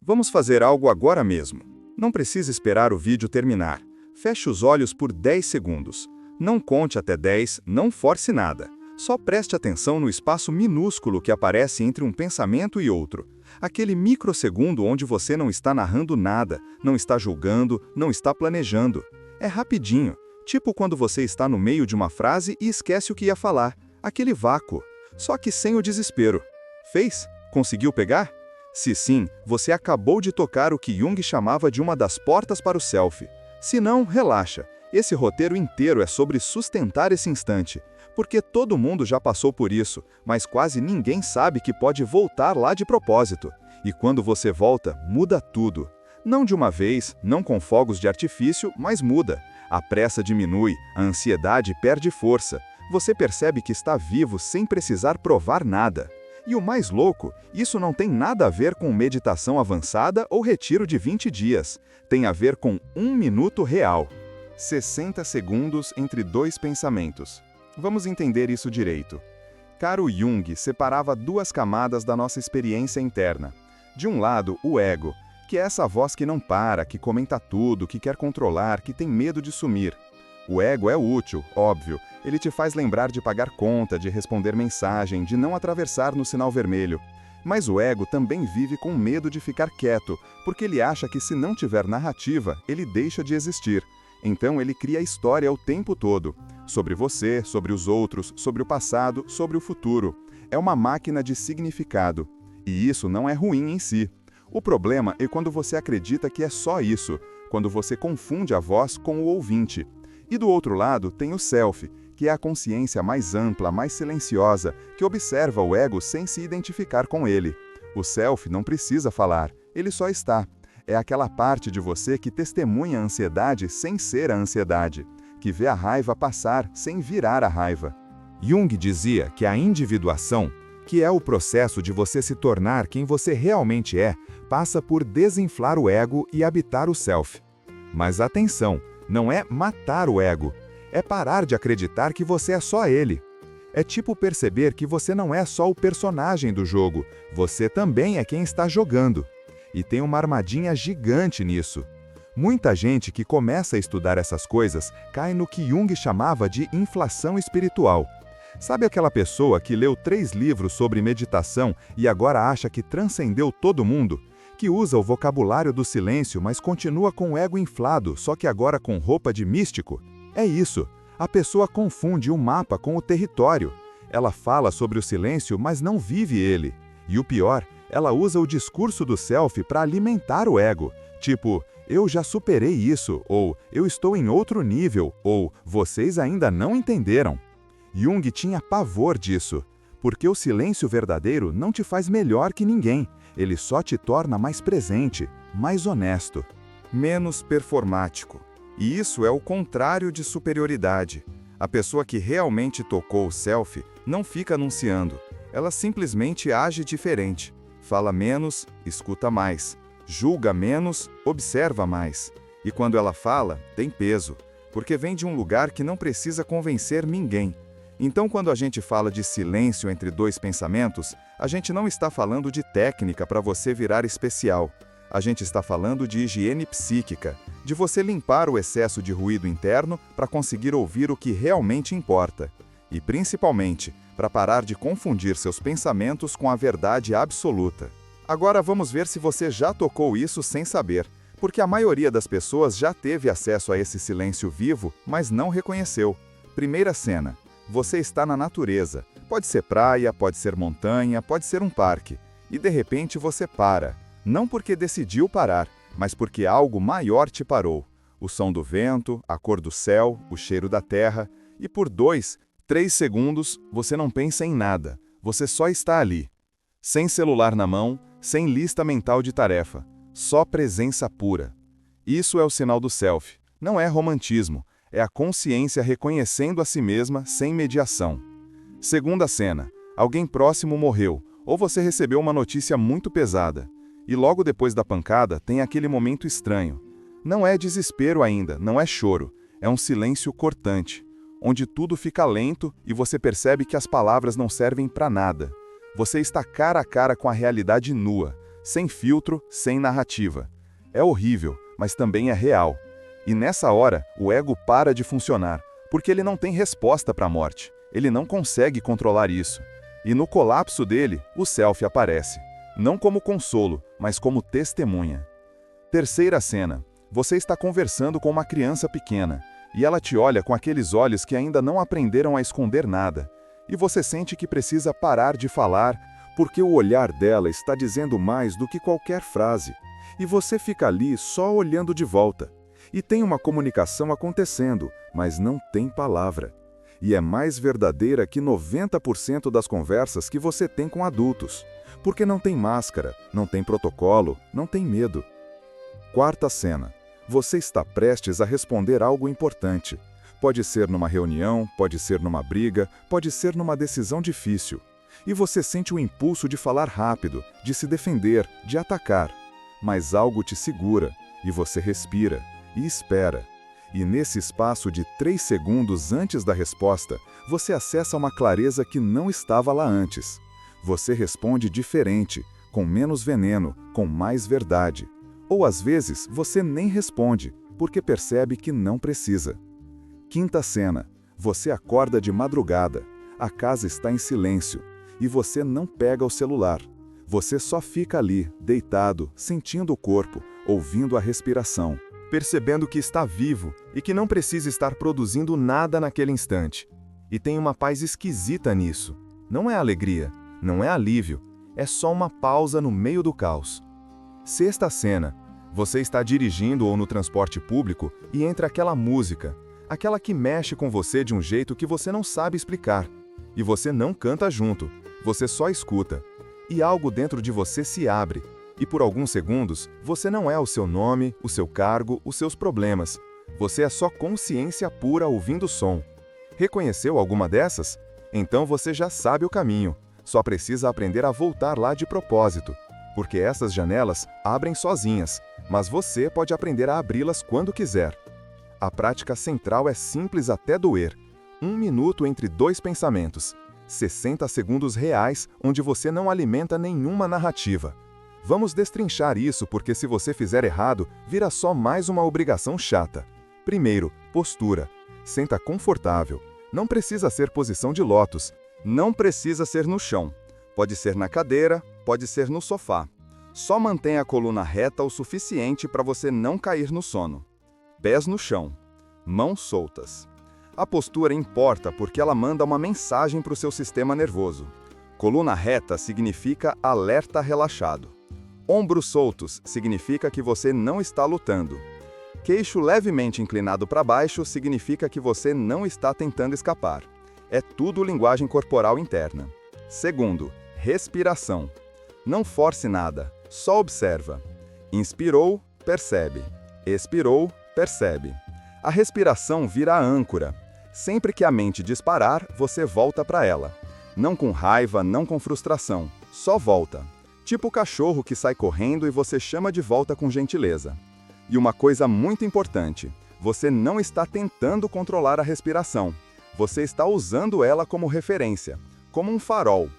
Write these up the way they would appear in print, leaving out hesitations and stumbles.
Vamos fazer algo agora mesmo. Não precisa esperar o vídeo terminar. Feche os olhos por 10 segundos. Não conte até 10, não force nada. Só preste atenção no espaço minúsculo que aparece entre um pensamento e outro. Aquele microsegundo onde você não está narrando nada, não está julgando, não está planejando. É rapidinho, tipo quando você está no meio de uma frase e esquece o que ia falar. Aquele vácuo. Só que sem o desespero. Fez? Conseguiu pegar? Se sim, você acabou de tocar o que Jung chamava de uma das portas para o self. Se não, relaxa. Esse roteiro inteiro é sobre sustentar esse instante. Porque todo mundo já passou por isso, mas quase ninguém sabe que pode voltar lá de propósito. E quando você volta, muda tudo. Não de uma vez, não com fogos de artifício, mas muda. A pressa diminui, a ansiedade perde força. Você percebe que está vivo sem precisar provar nada. E o mais louco, isso não tem nada a ver com meditação avançada ou retiro de 20 dias. Tem a ver com 1 minuto real. 60 segundos entre dois pensamentos. Vamos entender isso direito. Carl Jung separava duas camadas da nossa experiência interna. De um lado, o ego, que é essa voz que não para, que comenta tudo, que quer controlar, que tem medo de sumir. O ego é útil, óbvio. Ele te faz lembrar de pagar conta, de responder mensagem, de não atravessar no sinal vermelho. Mas o ego também vive com medo de ficar quieto, porque ele acha que se não tiver narrativa, ele deixa de existir. Então ele cria história o tempo todo. Sobre você, sobre os outros, sobre o passado, sobre o futuro. É uma máquina de significado. E isso não é ruim em si. O problema é quando você acredita que é só isso, quando você confunde a voz com o ouvinte. E do outro lado tem o self, que é a consciência mais ampla, mais silenciosa, que observa o ego sem se identificar com ele. O self não precisa falar, ele só está. É aquela parte de você que testemunha a ansiedade sem ser a ansiedade, que vê a raiva passar sem virar a raiva. Jung dizia que a individuação, que é o processo de você se tornar quem você realmente é, passa por desinflar o ego e habitar o self. Mas atenção, não é matar o ego. É parar de acreditar que você é só ele. É tipo perceber que você não é só o personagem do jogo, você também é quem está jogando. E tem uma armadilha gigante nisso. Muita gente que começa a estudar essas coisas cai no que Jung chamava de inflação espiritual. Sabe aquela pessoa que leu 3 livros sobre meditação e agora acha que transcendeu todo mundo? Que usa o vocabulário do silêncio, mas continua com o ego inflado, só que agora com roupa de místico? É isso. A pessoa confunde o mapa com o território. Ela fala sobre o silêncio, mas não vive ele. E o pior, ela usa o discurso do self para alimentar o ego. Tipo, eu já superei isso, ou eu estou em outro nível, ou vocês ainda não entenderam. Jung tinha pavor disso, porque o silêncio verdadeiro não te faz melhor que ninguém. Ele só te torna mais presente, mais honesto, menos performático. E isso é o contrário de superioridade. A pessoa que realmente tocou o self não fica anunciando. Ela simplesmente age diferente. Fala menos, escuta mais. Julga menos, observa mais. E quando ela fala, tem peso, porque vem de um lugar que não precisa convencer ninguém. Então, quando a gente fala de silêncio entre dois pensamentos, a gente não está falando de técnica para você virar especial. A gente está falando de higiene psíquica, de você limpar o excesso de ruído interno para conseguir ouvir o que realmente importa. E, principalmente, para parar de confundir seus pensamentos com a verdade absoluta. Agora vamos ver se você já tocou isso sem saber, porque a maioria das pessoas já teve acesso a esse silêncio vivo, mas não reconheceu. Primeira cena. Você está na natureza. Pode ser praia, pode ser montanha, pode ser um parque. E de repente você para. Não porque decidiu parar, mas porque algo maior te parou. O som do vento, a cor do céu, o cheiro da terra. E por 2, 3 segundos, você não pensa em nada. Você só está ali. Sem celular na mão, sem lista mental de tarefa. Só presença pura. Isso é o sinal do self. Não é romantismo. É a consciência reconhecendo a si mesma sem mediação. Segunda cena. Alguém próximo morreu, ou você recebeu uma notícia muito pesada. E logo depois da pancada tem aquele momento estranho. Não é desespero ainda, não é choro. É um silêncio cortante, onde tudo fica lento e você percebe que as palavras não servem para nada. Você está cara a cara com a realidade nua. sem filtro, sem narrativa. É horrível, mas também é real. E nessa hora, o ego para de funcionar, porque ele não tem resposta para a morte. Ele não consegue controlar isso. E no colapso dele, o self aparece. Não como consolo, mas como testemunha. Terceira cena. Você está conversando com uma criança pequena, e ela te olha com aqueles olhos que ainda não aprenderam a esconder nada. E você sente que precisa parar de falar, porque o olhar dela está dizendo mais do que qualquer frase. E você fica ali só olhando de volta. E tem uma comunicação acontecendo, mas não tem palavra. E é mais verdadeira que 90% das conversas que você tem com adultos. Porque não tem máscara, não tem protocolo, não tem medo. Quarta cena. Você está prestes a responder algo importante. Pode ser numa reunião, pode ser numa briga, pode ser numa decisão difícil. E você sente o impulso de falar rápido, de se defender, de atacar. Mas algo te segura, e você respira, e espera. E nesse espaço de 3 segundos antes da resposta, você acessa uma clareza que não estava lá antes. Você responde diferente, com menos veneno, com mais verdade. Ou às vezes você nem responde, porque percebe que não precisa. Quinta cena. Você acorda de madrugada. A casa está em silêncio. E você não pega o celular. Você só fica ali, deitado, sentindo o corpo, ouvindo a respiração, percebendo que está vivo e que não precisa estar produzindo nada naquele instante. E tem uma paz esquisita nisso. Não é alegria, não é alívio, é só uma pausa no meio do caos. Sexta cena. Você está dirigindo ou no transporte público e entra aquela música, aquela que mexe com você de um jeito que você não sabe explicar. E você não canta junto, você só escuta. E algo dentro de você se abre. E por alguns segundos, você não é o seu nome, o seu cargo, os seus problemas. Você é só consciência pura ouvindo o som. Reconheceu alguma dessas? Então você já sabe o caminho. Só precisa aprender a voltar lá de propósito. Porque essas janelas abrem sozinhas, mas você pode aprender a abri-las quando quiser. A prática central é simples até doer. 1 minuto entre 2 pensamentos. 60 segundos reais onde você não alimenta nenhuma narrativa. Vamos destrinchar isso porque se você fizer errado, vira só mais uma obrigação chata. Primeiro, postura. Senta confortável. Não precisa ser posição de lótus. Não precisa ser no chão. Pode ser na cadeira, pode ser no sofá. Só mantenha a coluna reta o suficiente para você não cair no sono. Pés no chão. Mãos soltas. A postura importa porque ela manda uma mensagem para o seu sistema nervoso. Coluna reta significa alerta relaxado. Ombros soltos significa que você não está lutando. Queixo levemente inclinado para baixo significa que você não está tentando escapar. É tudo linguagem corporal interna. Segundo, respiração. Não force nada, só observa. Inspirou, percebe. Expirou, percebe. A respiração vira a âncora. Sempre que a mente disparar, você volta para ela. Não com raiva, não com frustração, só volta. Tipo o cachorro que sai correndo e você chama de volta com gentileza. E uma coisa muito importante, você não está tentando controlar a respiração. Você está usando ela como referência, como um farol.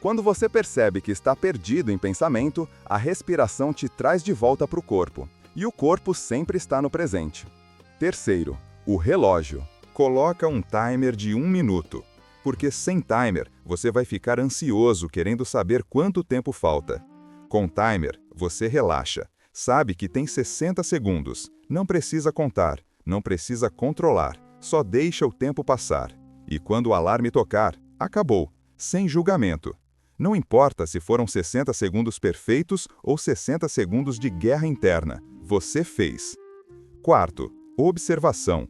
Quando você percebe que está perdido em pensamento, a respiração te traz de volta para o corpo. E o corpo sempre está no presente. Terceiro, o relógio. Coloca um timer de 1 minuto. Porque sem timer, você vai ficar ansioso querendo saber quanto tempo falta. Com timer, você relaxa. Sabe que tem 60 segundos. Não precisa contar, não precisa controlar. Só deixa o tempo passar. E quando o alarme tocar, acabou. Sem julgamento. Não importa se foram 60 segundos perfeitos ou 60 segundos de guerra interna. Você fez. Quarto, observação.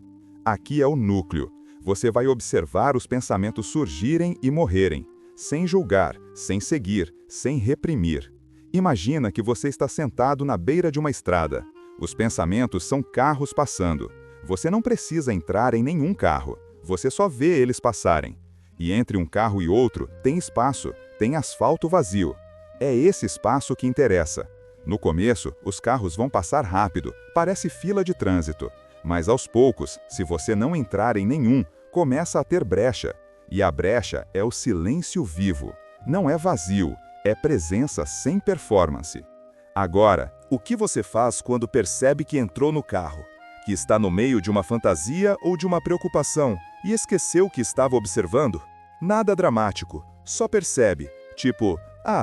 Aqui é o núcleo. Você vai observar os pensamentos surgirem e morrerem, sem julgar, sem seguir, sem reprimir. Imagina que você está sentado na beira de uma estrada. Os pensamentos são carros passando. Você não precisa entrar em nenhum carro. Você só vê eles passarem. E entre um carro e outro tem espaço, tem asfalto vazio. É esse espaço que interessa. No começo, os carros vão passar rápido, parece fila de trânsito. Mas aos poucos, se você não entrar em nenhum, começa a ter brecha. E a brecha é o silêncio vivo. Não é vazio, é presença sem performance. Agora, o que você faz quando percebe que entrou no carro? Que está no meio de uma fantasia ou de uma preocupação e esqueceu que estava observando? Nada dramático, só percebe, tipo,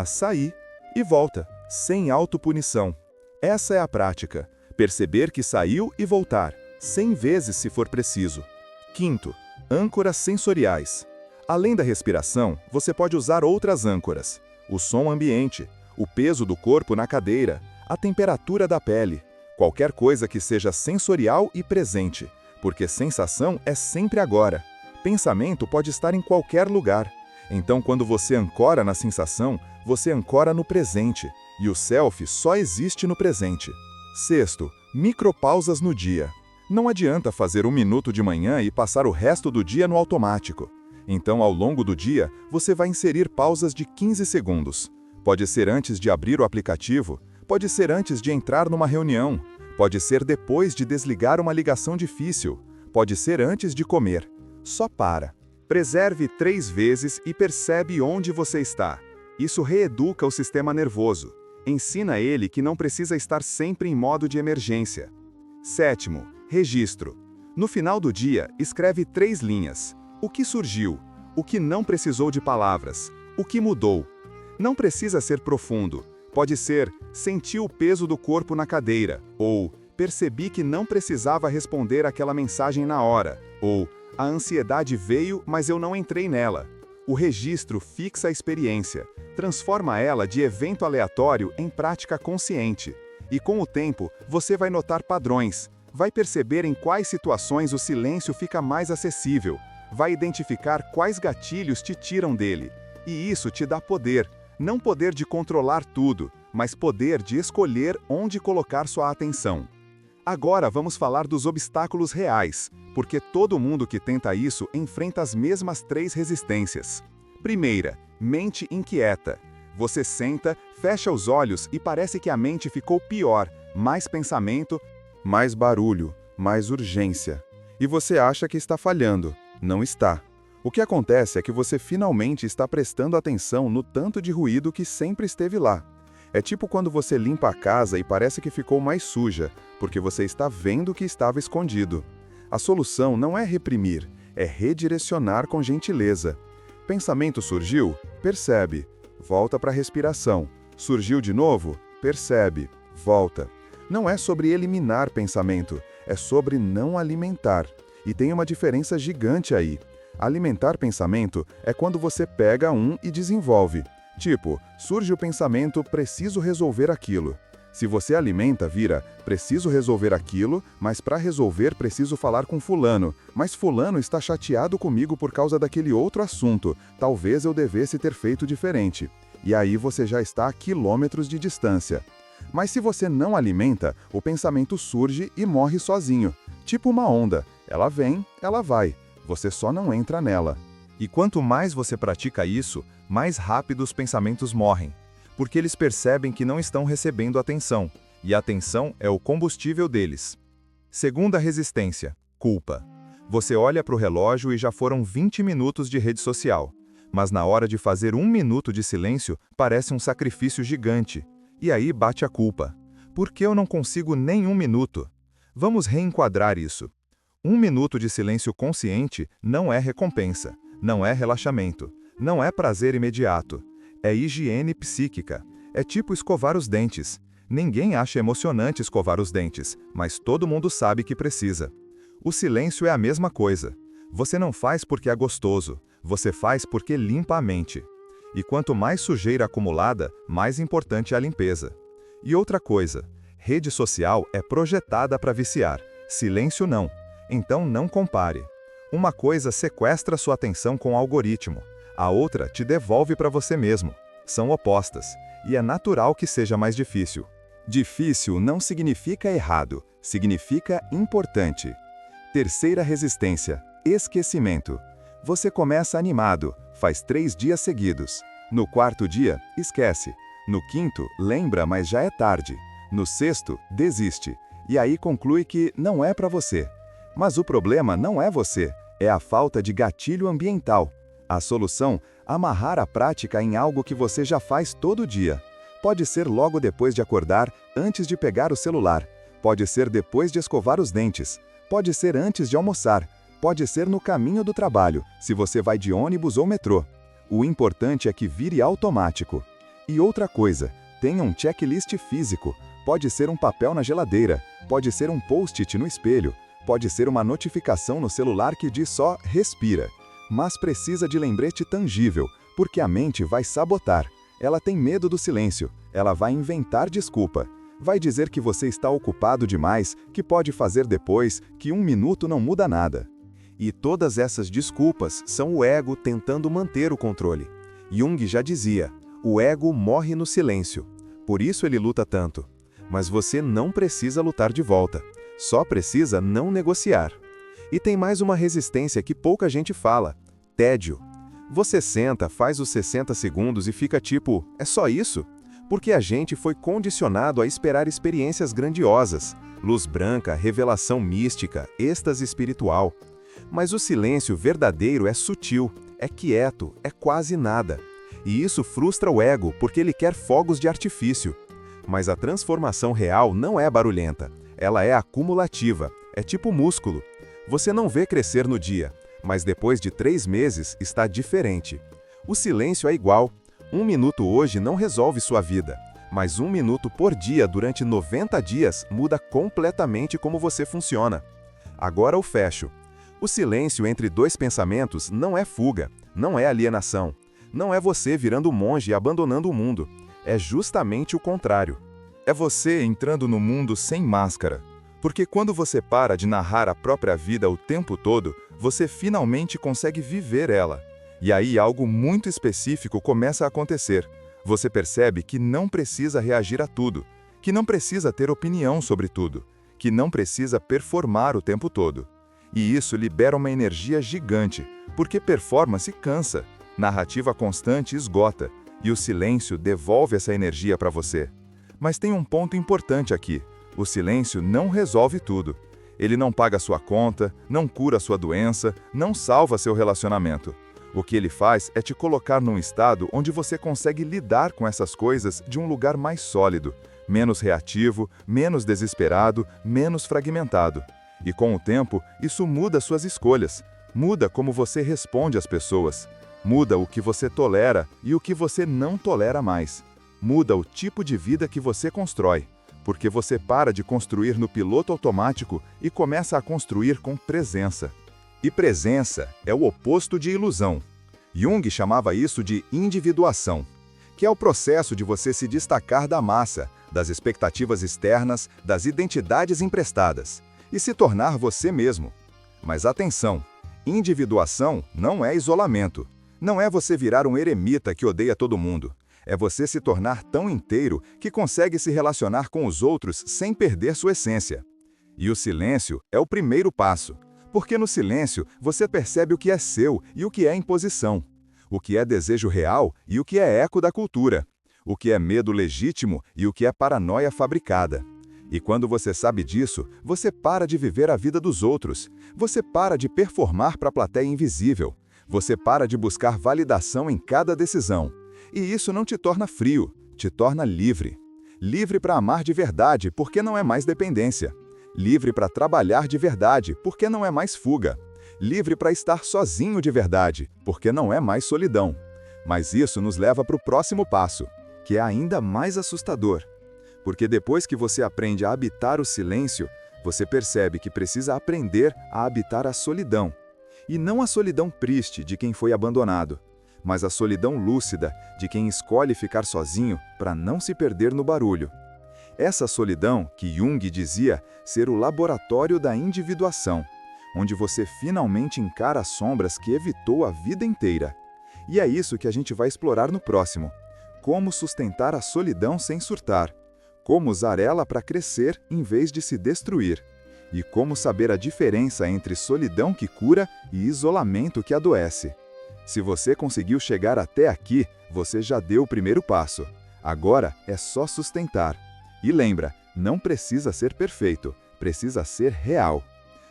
saí, e volta, sem autopunição. Essa é a prática, perceber que saiu e voltar, 100 vezes se for preciso. Quinto, âncoras sensoriais. Além da respiração, você pode usar outras âncoras. O som ambiente, o peso do corpo na cadeira, a temperatura da pele. Qualquer coisa que seja sensorial e presente, porque sensação é sempre agora. Pensamento pode estar em qualquer lugar. Então, quando você ancora na sensação, você ancora no presente, e o self só existe no presente. Sexto, micropausas no dia. Não adianta fazer 1 minuto de manhã e passar o resto do dia no automático. Então, ao longo do dia, você vai inserir pausas de 15 segundos. Pode ser antes de abrir o aplicativo, pode ser antes de entrar numa reunião, pode ser depois de desligar uma ligação difícil, pode ser antes de comer. Só para. Preserve 3 vezes e percebe onde você está. Isso reeduca o sistema nervoso. Ensina ele que não precisa estar sempre em modo de emergência. Sétimo, registro. No final do dia, escreve 3 linhas. O que surgiu? O que não precisou de palavras? O que mudou? Não precisa ser profundo. Pode ser, senti o peso do corpo na cadeira, ou percebi que não precisava responder aquela mensagem na hora, ou a ansiedade veio, mas eu não entrei nela. O registro fixa a experiência, transforma ela de evento aleatório em prática consciente. E com o tempo, você vai notar padrões, vai perceber em quais situações o silêncio fica mais acessível, vai identificar quais gatilhos te tiram dele. E isso te dá poder, não poder de controlar tudo, mas poder de escolher onde colocar sua atenção. Agora vamos falar dos obstáculos reais, porque todo mundo que tenta isso enfrenta as mesmas 3 resistências. Primeira, mente inquieta. Você senta, fecha os olhos e parece que a mente ficou pior, mais pensamento, mais barulho, mais urgência. E você acha que está falhando. Não está. O que acontece é que você finalmente está prestando atenção no tanto de ruído que sempre esteve lá. É tipo quando você limpa a casa e parece que ficou mais suja, porque você está vendo que estava escondido. A solução não é reprimir, é redirecionar com gentileza. Pensamento surgiu? Percebe. Volta para a respiração. Surgiu de novo? Percebe. Volta. Não é sobre eliminar pensamento, é sobre não alimentar. E tem uma diferença gigante aí. Alimentar pensamento é quando você pega um e desenvolve. Tipo, surge o pensamento, preciso resolver aquilo. Se você alimenta, vira, preciso resolver aquilo, mas para resolver preciso falar com fulano. Mas fulano está chateado comigo por causa daquele outro assunto. Talvez eu devesse ter feito diferente. E aí você já está a quilômetros de distância. Mas se você não alimenta, o pensamento surge e morre sozinho. Tipo uma onda. Ela vem, ela vai. Você só não entra nela. E quanto mais você pratica isso, mais rápido os pensamentos morrem. Porque eles percebem que não estão recebendo atenção, e a atenção é o combustível deles. Segunda resistência, culpa. Você olha para o relógio e já foram 20 minutos de rede social. Mas na hora de fazer 1 minuto de silêncio, parece um sacrifício gigante. E aí bate a culpa. Por que eu não consigo nem 1 minuto? Vamos reenquadrar isso. 1 minuto de silêncio consciente não é recompensa, não é relaxamento, não é prazer imediato. É higiene psíquica. É tipo escovar os dentes. Ninguém acha emocionante escovar os dentes, mas todo mundo sabe que precisa. O silêncio é a mesma coisa. Você não faz porque é gostoso, você faz porque limpa a mente. E quanto mais sujeira acumulada, mais importante é a limpeza. E outra coisa, rede social é projetada para viciar, silêncio não. Então não compare. Uma coisa sequestra sua atenção com o algoritmo, a outra te devolve para você mesmo. São opostas, e é natural que seja mais difícil. Difícil não significa errado, significa importante. Terceira resistência, esquecimento. Você começa animado, faz 3 dias seguidos. No 4º dia, esquece. No 5º, lembra, mas já é tarde. No 6º, desiste. E aí conclui que não é para você. Mas o problema não é você, é a falta de gatilho ambiental. A solução, amarrar a prática em algo que você já faz todo dia. Pode ser logo depois de acordar, antes de pegar o celular. Pode ser depois de escovar os dentes. Pode ser antes de almoçar. Pode ser no caminho do trabalho, se você vai de ônibus ou metrô. O importante é que vire automático. E outra coisa, tenha um checklist físico. Pode ser um papel na geladeira, pode ser um post-it no espelho, pode ser uma notificação no celular que diz só "respira". Mas precisa de lembrete tangível, porque a mente vai sabotar. Ela tem medo do silêncio, ela vai inventar desculpa. Vai dizer que você está ocupado demais, que pode fazer depois, que 1 minuto não muda nada. E todas essas desculpas são o ego tentando manter o controle. Jung já dizia, o ego morre no silêncio. Por isso ele luta tanto. Mas você não precisa lutar de volta. Só precisa não negociar. E tem mais uma resistência que pouca gente fala. Tédio. Você senta, faz os 60 segundos e fica tipo, é só isso? Porque a gente foi condicionado a esperar experiências grandiosas. Luz branca, revelação mística, êxtase espiritual. Mas o silêncio verdadeiro é sutil, é quieto, é quase nada. E isso frustra o ego porque ele quer fogos de artifício. Mas a transformação real não é barulhenta, ela é acumulativa, é tipo músculo. Você não vê crescer no dia, mas depois de 3 meses está diferente. O silêncio é igual. 1 minuto hoje não resolve sua vida, mas 1 minuto por dia durante 90 dias muda completamente como você funciona. Agora eu fecho. O silêncio entre 2 pensamentos não é fuga, não é alienação. Não é você virando monge e abandonando o mundo. É justamente o contrário. É você entrando no mundo sem máscara. Porque quando você para de narrar a própria vida o tempo todo, você finalmente consegue viver ela. E aí algo muito específico começa a acontecer. Você percebe que não precisa reagir a tudo, que não precisa ter opinião sobre tudo, que não precisa performar o tempo todo. E isso libera uma energia gigante, porque performance cansa, narrativa constante esgota, e o silêncio devolve essa energia para você. Mas tem um ponto importante aqui. O silêncio não resolve tudo. Ele não paga sua conta, não cura sua doença, não salva seu relacionamento. O que ele faz é te colocar num estado onde você consegue lidar com essas coisas de um lugar mais sólido, menos reativo, menos desesperado, menos fragmentado. E com o tempo, isso muda suas escolhas, muda como você responde às pessoas, muda o que você tolera e o que você não tolera mais. Muda o tipo de vida que você constrói, porque você para de construir no piloto automático e começa a construir com presença. E presença é o oposto de ilusão. Jung chamava isso de individuação, que é o processo de você se destacar da massa, das expectativas externas, das identidades emprestadas, e se tornar você mesmo. Mas atenção, individuação não é isolamento. Não é você virar um eremita que odeia todo mundo. É você se tornar tão inteiro que consegue se relacionar com os outros sem perder sua essência. E o silêncio é o primeiro passo, porque no silêncio você percebe o que é seu e o que é imposição, o que é desejo real e o que é eco da cultura, o que é medo legítimo e o que é paranoia fabricada. E quando você sabe disso, você para de viver a vida dos outros, você para de performar para a plateia invisível, você para de buscar validação em cada decisão. E isso não te torna frio, te torna livre. Livre para amar de verdade, porque não é mais dependência. Livre para trabalhar de verdade, porque não é mais fuga. Livre para estar sozinho de verdade, porque não é mais solidão. Mas isso nos leva para o próximo passo, que é ainda mais assustador. Porque depois que você aprende a habitar o silêncio, você percebe que precisa aprender a habitar a solidão. E não a solidão triste de quem foi abandonado, mas a solidão lúcida de quem escolhe ficar sozinho para não se perder no barulho. Essa solidão que Jung dizia ser o laboratório da individuação, onde você finalmente encara as sombras que evitou a vida inteira. E é isso que a gente vai explorar no próximo. Como sustentar a solidão sem surtar. Como usar ela para crescer em vez de se destruir. E como saber a diferença entre solidão que cura e isolamento que adoece. Se você conseguiu chegar até aqui, você já deu o primeiro passo. Agora é só sustentar. E lembra, não precisa ser perfeito, precisa ser real.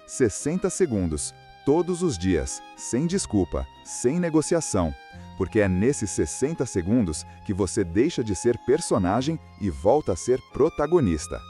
60 segundos, todos os dias, sem desculpa, sem negociação, porque é nesses 60 segundos que você deixa de ser personagem e volta a ser protagonista.